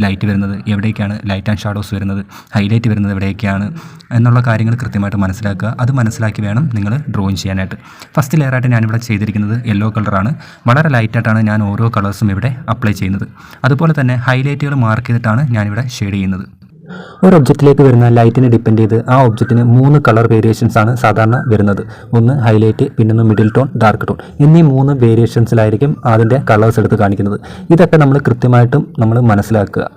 Light വരുന്നത് എവിടേക്കാണ്, light and shadows വരുന്നത്, ഹൈലൈറ്റ് വരുന്നത് എവിടേക്കാണ് എന്നുള്ള കാര്യങ്ങൾ കൃത്യമായിട്ട് മനസ്സിലാക്കുക. അത് മനസ്സിലാക്കി വേണം നിങ്ങൾ ഡ്രോയിങ് ചെയ്യാനായിട്ട്. ഫസ്റ്റ് ലെയറായിട്ട് ഞാനിവിടെ ചെയ്തിരിക്കുന്നത് യെല്ലോ കളറാണ്. വളരെ ലൈറ്റായിട്ടാണ് ഞാൻ ഓരോ കളേഴ്സും ഇവിടെ അപ്ലൈ ചെയ്യുന്നത്. അതുപോലെ തന്നെ ഹൈലൈറ്റുകൾ മാർക്ക് ചെയ്തിട്ടാണ് ഞാനിവിടെ ഷെയ്ഡ് ചെയ്യുന്നത്. ഒരു ഒബ്ജക്റ്റിലേക്ക് വരുന്ന ലൈറ്റിനെ ഡിപ്പെൻഡ് ചെയ്ത് ആ ഒബ്ജക്റ്റിന് 3 കളർ വേരിയേഷൻസ് ആണ് സാധാരണ വരുന്നത്. ഒന്ന് ഹൈലൈറ്റ്, പിന്നൊന്ന് മിഡിൽ ടോൺ, ഡാർക്ക് ടോൺ എന്നീ 3 വേരിയേഷൻസിലായിരിക്കും അതിൻ്റെ കളേഴ്സ് എടുത്ത് കാണിക്കുന്നത്. ഇതൊക്കെ നമ്മൾ കൃത്യമായിട്ടും നമ്മൾ മനസ്സിലാക്കുക.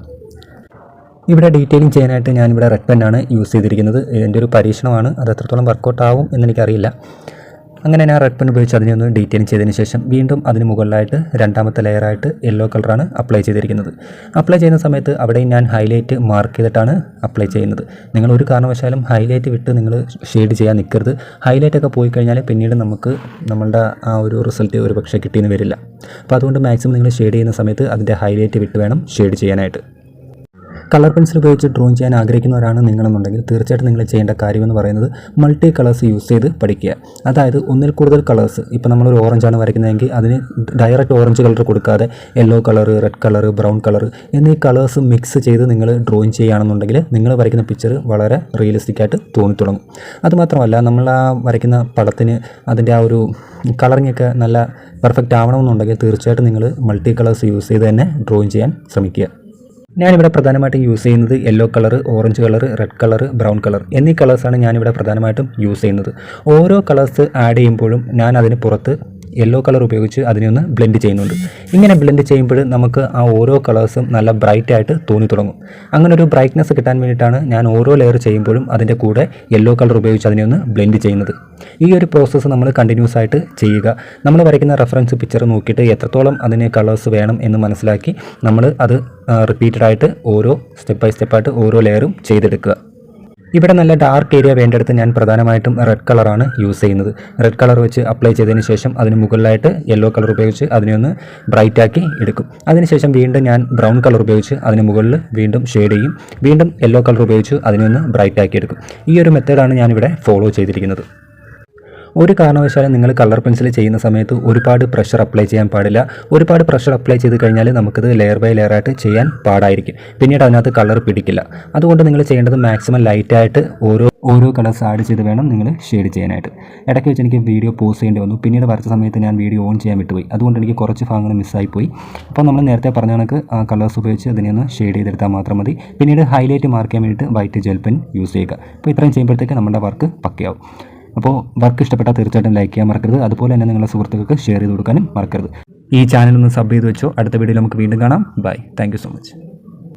ഇവിടെ ഡീറ്റെയിലിംഗ് ചെയ്യാനായിട്ട് ഞാനിവിടെ റെഡ് പെന്നാണ് യൂസ് ചെയ്തിരിക്കുന്നത്. ഇതിൻ്റെ ഒരു പരീക്ഷണമാണ്, അത് എത്രത്തോളം വർക്കൗട്ട് ആവും എന്നെനിക്കറിയില്ല. അങ്ങനെ ഞാൻ റെഡ് പെൻ ഉപയോഗിച്ച് അതിനെ ഒന്ന് ഡീറ്റെയിലിംഗ് ചെയ്തതിന് ശേഷം വീണ്ടും അതിന് മുകളിലായിട്ട് രണ്ടാമത്തെ ലെയറായിട്ട് യെല്ലോ കളറാണ് അപ്ലൈ ചെയ്തിരിക്കുന്നത്. അപ്ലൈ ചെയ്യുന്ന സമയത്ത് അവിടെയും ഞാൻ ഹൈലൈറ്റ് മാർക്ക് ചെയ്തിട്ടാണ് അപ്ലൈ ചെയ്യുന്നത്. നിങ്ങൾ ഒരു കാരണവശാലും ഹൈലൈറ്റ് വിട്ട് നിങ്ങൾ ഷെയ്ഡ് ചെയ്യാൻ നിൽക്കരുത്. ഹൈലൈറ്റൊക്കെ പോയി കഴിഞ്ഞാൽ പിന്നീട് നമുക്ക് നമ്മളുടെ ആ ഒരു റിസൾട്ട് ഒരു പക്ഷേ കിട്ടിയെന്ന് വരില്ല. അപ്പോൾ അതുകൊണ്ട് മാക്സിമം നിങ്ങൾ ഷെയ്ഡ് ചെയ്യുന്ന സമയത്ത് അതിൻ്റെ ഹൈലൈറ്റ് വിട്ട് വേണം ഷെയ്ഡ് ചെയ്യാനായിട്ട്. കളർ പെൻസിൽ ഉപയോഗിച്ച് ഡ്രോയിങ് ചെയ്യാൻ ആഗ്രഹിക്കുന്നവരാണ് നിങ്ങളെന്നുണ്ടെങ്കിൽ തീർച്ചയായിട്ടും നിങ്ങൾ ചെയ്യേണ്ട കാര്യമെന്ന് പറയുന്നത് മൾട്ടി കളേഴ്സ് യൂസ് ചെയ്ത് പഠിക്കുക. അതായത് ഒന്നിൽ കൂടുതൽ കളേഴ്സ്, ഇപ്പോൾ നമ്മളൊരു ഓറഞ്ചാണ് വരയ്ക്കുന്നതെങ്കിൽ അതിന് ഡയറക്റ്റ് ഓറഞ്ച് കളർ കൊടുക്കാതെ yellow colour, red colour, brown colour എന്നീ കളേഴ്സ് മിക്സ് ചെയ്ത് നിങ്ങൾ ഡ്രോയിങ് ചെയ്യുകയാണെന്നുണ്ടെങ്കിൽ നിങ്ങൾ വരയ്ക്കുന്ന പിക്ചർ വളരെ റിയലിസ്റ്റിക് ആയിട്ട് തോന്നിത്തുടങ്ങും. അതുമാത്രമല്ല, നമ്മൾ ആ വരയ്ക്കുന്ന പടത്തിന് അതിൻ്റെ ആ ഒരു കളറിംഗ് ഒക്കെ നല്ല പെർഫെക്റ്റ് ആവണമെന്നുണ്ടെങ്കിൽ തീർച്ചയായിട്ടും നിങ്ങൾ മൾട്ടി കളേഴ്സ് യൂസ് ചെയ്ത് തന്നെ ഡ്രോയിങ് ചെയ്യാൻ ശ്രമിക്കുക. ഞാനിവിടെ പ്രധാനമായിട്ടും യൂസ് ചെയ്യുന്നത് yellow colour, orange colour, red colour, brown colour എന്നീ കളേഴ്സാണ് ഞാനിവിടെ പ്രധാനമായിട്ടും യൂസ് ചെയ്യുന്നത്. ഓരോ കളേഴ്സ് ആഡ് ചെയ്യുമ്പോഴും ഞാൻ അതിന് പുറത്ത് യെല്ലോ കളർ ഉപയോഗിച്ച് അതിനെ ഒന്ന് ബ്ലെൻഡ് ചെയ്യുന്നുണ്ട്. ഇങ്ങനെ ബ്ലെൻഡ് ചെയ്യുമ്പോൾ നമുക്ക് ആ ഓരോ കളേഴ്സും നല്ല ബ്രൈറ്റ് ആയിട്ട് തോന്നി തുടങ്ങും. അങ്ങനെ ഒരു ബ്രൈറ്റ്നസ് കിട്ടാൻ വേണ്ടിയിട്ടാണ് ഞാൻ ഓരോ ലെയർ ചെയ്യുമ്പോഴും അതിൻ്റെ കൂടെ യെല്ലോ കളർ ഉപയോഗിച്ച് അതിനെ ഒന്ന് ബ്ലെൻഡ് ചെയ്യുന്നത്. ഈ ഒരു പ്രോസസ്സ് നമ്മൾ കണ്ടിന്യൂസ് ആയിട്ട് ചെയ്യുക. നമ്മൾ വരയ്ക്കുന്ന റെഫറൻസ് പിക്ചർ നോക്കിയിട്ട് എത്രത്തോളം അതിന് കളേഴ്സ് വേണം എന്ന് മനസ്സിലാക്കി നമ്മൾ അത് റിപ്പീറ്റഡ് ആയിട്ട് ഓരോ സ്റ്റെപ്പ് ബൈ സ്റ്റെപ്പായിട്ട് ഓരോ ലെയറും ചെയ്തെടുക്കുക. ഇവിടെ നല്ല ഡാർക്ക് ഏരിയ വേണ്ടടുത്ത് ഞാൻ പ്രധാനമായിട്ടും റെഡ് കളറാണ് യൂസ് ചെയ്യുന്നത്. റെഡ് കളർ വെച്ച് അപ്ലൈ ചെയ്തതിന് ശേഷം അതിന് മുകളിലായിട്ട് യെല്ലോ കളർ ഉപയോഗിച്ച് അതിനെ ഒന്ന് ബ്രൈറ്റ് ആക്കി എടുക്കും. അതിനുശേഷം വീണ്ടും ഞാൻ ബ്രൗൺ കളർ ഉപയോഗിച്ച് അതിന് മുകളിൽ വീണ്ടും ഷെയ്ഡ് ചെയ്യും. വീണ്ടും യെല്ലോ കളർ ഉപയോഗിച്ച് അതിനെ ഒന്ന് ബ്രൈറ്റ് ആക്കി എടുക്കും. ഈ ഒരു മെത്തേഡാണ് ഞാനിവിടെ ഫോളോ ചെയ്തിരിക്കുന്നത്. ഒരു കാരണവശാലും നിങ്ങൾ കളർ പെൻസിൽ ചെയ്യുന്ന സമയത്ത് ഒരുപാട് പ്രഷർ അപ്ലൈ ചെയ്യാൻ പാടില്ല. ഒരുപാട് പ്രഷർ അപ്ലൈ ചെയ്ത് കഴിഞ്ഞാൽ നമുക്കത് ലെയർ ബൈ ലെയർ ആയിട്ട് ചെയ്യാൻ പാടായിരിക്കും. പിന്നീട് അതിനകത്ത് കളർ പിടിക്കില്ല. അതുകൊണ്ട് നിങ്ങൾ ചെയ്യേണ്ടത് മാക്സിമം ലൈറ്റായിട്ട് ഓരോ കളേഴ്സ് ആഡ് ചെയ്ത് വേണം നിങ്ങൾ ഷെയ്ഡ് ചെയ്യാനായിട്ട്. ഇടയ്ക്ക് വെച്ച് എനിക്ക് വീഡിയോ പോസ് ചെയ്യേണ്ടി വന്നു. പിന്നീട് വരച്ച സമയത്ത് ഞാൻ വീഡിയോ ഓൺ ചെയ്യാൻ വിട്ടുപോയി. അതുകൊണ്ട് എനിക്ക് കുറച്ച് ഭാഗങ്ങൾ മിസ്സായിപ്പോയി. അപ്പോൾ നമ്മൾ നേരത്തെ പറഞ്ഞ കണക്ക് ആ കളേഴ്സ് ഉപയോഗിച്ച് അതിനെ ഒന്ന് ഷെയ്ഡ് ചെയ്തെടുത്താൽ മാത്രം മതി. പിന്നീട് ഹൈലൈറ്റ് മാർക്ക് ചെയ്യാൻ വേണ്ടിയിട്ട് വൈറ്റ് ജെൽ പെൻ യൂസ് ചെയ്യുക. അപ്പോൾ ഇത്രയും ചെയ്യുമ്പോഴത്തേക്ക് നമ്മുടെ വർക്ക് പക്കയാവും. അപ്പോൾ വർക്ക് ഇഷ്ടപ്പെട്ടാൽ തീർച്ചയായിട്ടും ലൈക്ക് ചെയ്യാൻ മറക്കരുത്. അതുപോലെ തന്നെ നിങ്ങളുടെ സുഹൃത്തുക്കൾക്ക് ഷെയർ ചെയ്ത് കൊടുക്കാനും മറക്കരുത്. ഈ ചാനൽ ഒന്ന് സബ് ചെയ്ത് വെച്ചോ. അടുത്ത വീഡിയോയിൽ നമുക്ക് വീണ്ടും കാണാം. Bye. Thank you so much.